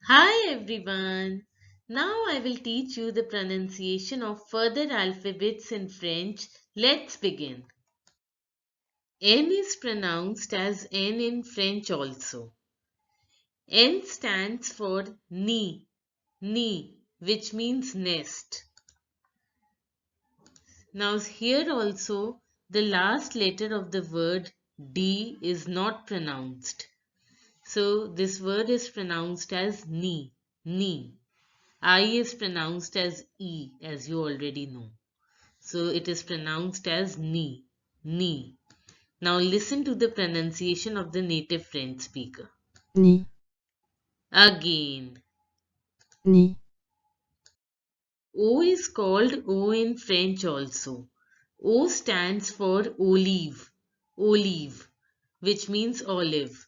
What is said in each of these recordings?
Hi everyone. Now I will teach you the pronunciation of further alphabets in French. Let's begin. N is pronounced as N in French also. N stands for ni, which means nest. Now here also the last letter of the word D is not pronounced. So this word is pronounced as ni. I is pronounced as E, as you already know. So it is pronounced as ni. Now listen to the pronunciation of the native French speaker. Ni, Again. ni, O is called O in French also. O stands for olive, which means olive.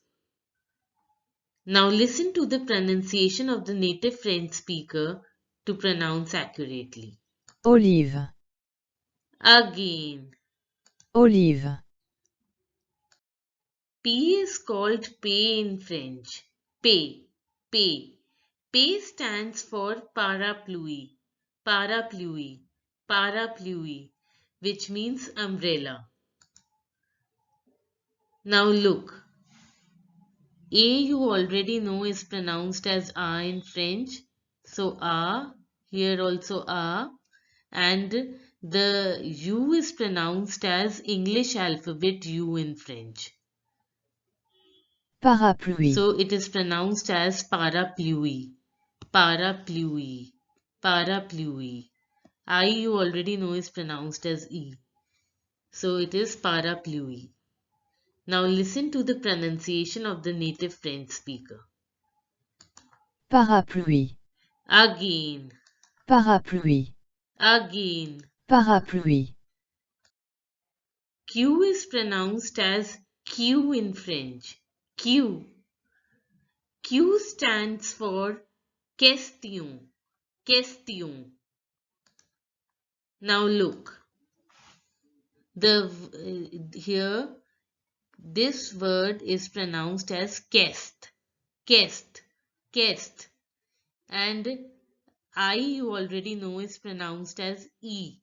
Now listen to the pronunciation of the native French speaker to pronounce accurately. olive, Again. olive, P is called pay in French. Pay. Pay stands for parapluie, which means umbrella. Now look, A you already know is pronounced as A in French. So A, here also A, and the U is pronounced as English alphabet U in French. parapluie, So it is pronounced as parapluie. I you already know is pronounced as E. So it is parapluie. Now listen to the pronunciation of the native French speaker. parapluie, Again, parapluie, again. parapluie, Q is pronounced as Q in French. Q. Q stands for question. Now look, the here this word is pronounced as kest, kest, and I you already know is pronounced as e,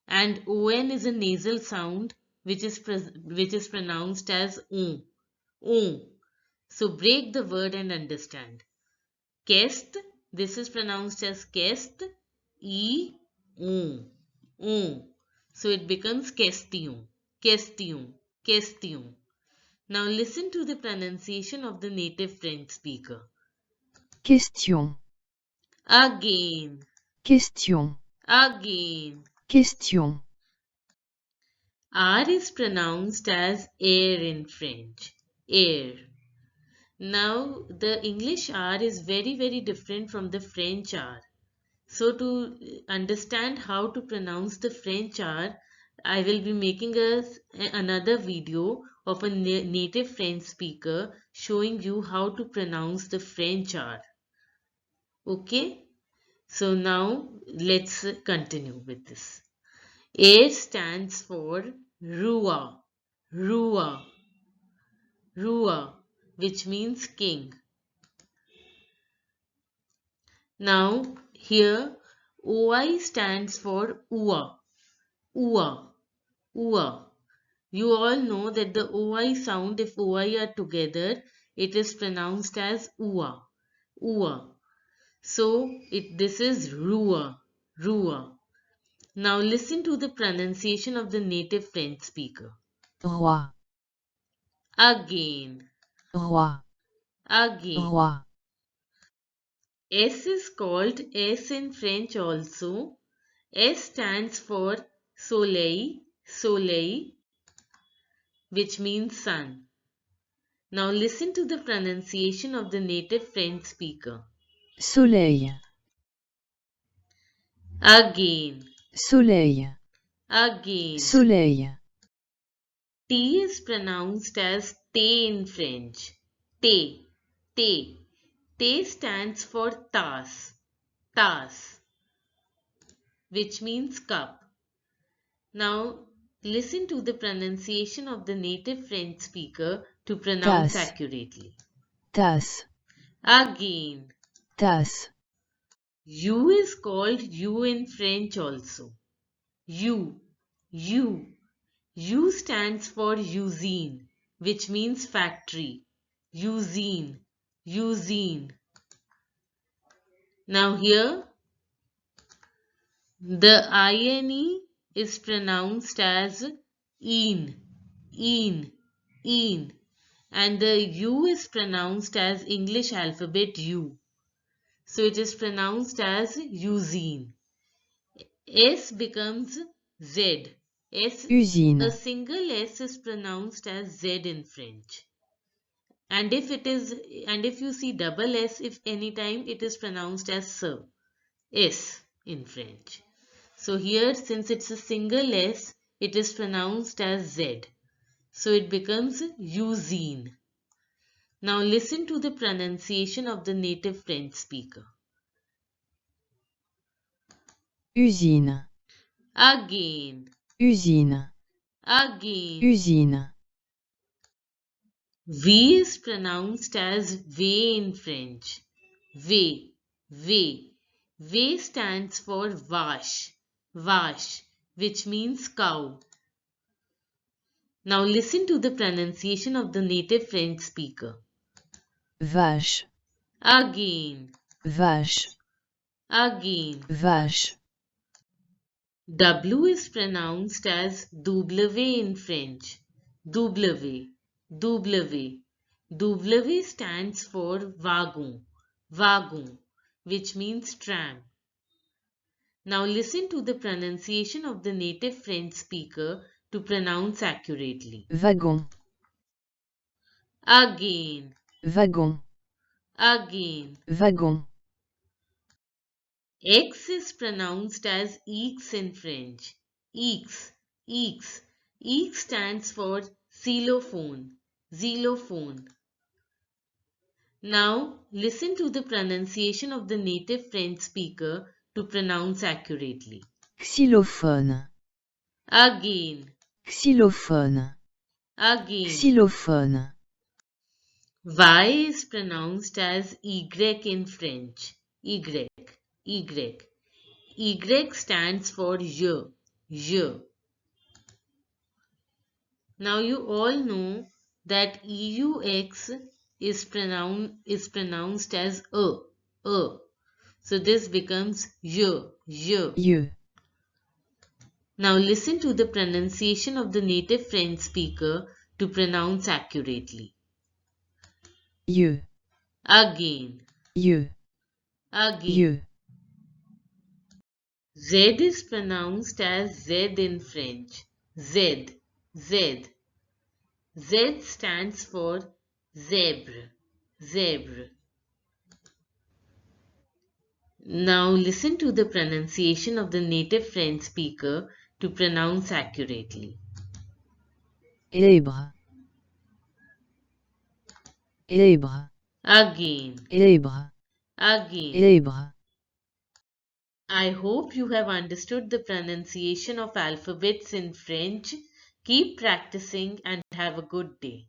and on is a nasal sound which is pronounced as o. So break the word and understand. Kest, this is pronounced as kest, e, o. So it becomes question. Now listen to the pronunciation of the native French speaker. question, Again, question, again. question, R is pronounced as air in French. Air. Now the English R is very different from the French R. So to understand how to pronounce the French R, I will be making another video of a native French speaker showing you how to pronounce the French R. Okay? So now let's continue with this. A stands for Rua, Rua, which means king. Now here OI stands for Ua, Ua. You all know that the OI sound, if OI are together, it is pronounced as Ua. So this is Rua. Now listen to the pronunciation of the native French speaker. roi, Again, roi, again. roi, S is called S in French also. S stands for soleil, which means sun. Now listen to the pronunciation of the native French speaker. soleil, Again, soleil, again. soleil, T is pronounced as T in French. T, T. T stands for tas, which means cup. Now listen to the pronunciation of the native French speaker to pronounce tasse, accurately. tasse, Again. tasse, U is called U in French also. U. U. U stands for usine, which means factory. Usine. Usine. Now here, the INE is pronounced as een, een, een, and the U is pronounced as English alphabet U. So it is pronounced as usine. S becomes Z. A usine, single S is pronounced as Z in French. And if you see double S, if anytime it is pronounced as S in French. So here, since it's a single S, it is pronounced as Z. So it becomes usine. Now listen to the pronunciation of the native French speaker. usine, Again. usine, Again. usine, V is pronounced as V in French. V. V. V stands for vache. Vache, which means cow. Now listen to the pronunciation of the native French speaker. vache, Again. vache, Again. vache, W is pronounced as W in French. W. W. W stands for wagon. Wagon, which means tram. Now listen to the pronunciation of the native French speaker to pronounce accurately. wagon, Again. wagon, Again. wagon, X is pronounced as X in French. X. X. X stands for xylophone. Xylophone. Now listen to the pronunciation of the native French speaker to pronounce accurately. xylophone, Again. xylophone, Again. xylophone, Y is pronounced as Y in French. Y. Y. Y stands for je. Je. Now you all know that EUX is pronounced as a. So this becomes je. Je. you, Now listen to the pronunciation of the native French speaker to pronounce accurately. you, Again. you, Again. you, Z is pronounced as Z in French. Z. Z. Z stands for zebra. Zebra. Now listen to the pronunciation of the native French speaker to pronounce accurately. libre, libre, Again. libre, Again. libre. I hope you have understood the pronunciation of alphabets in French. Keep practicing and have a good day.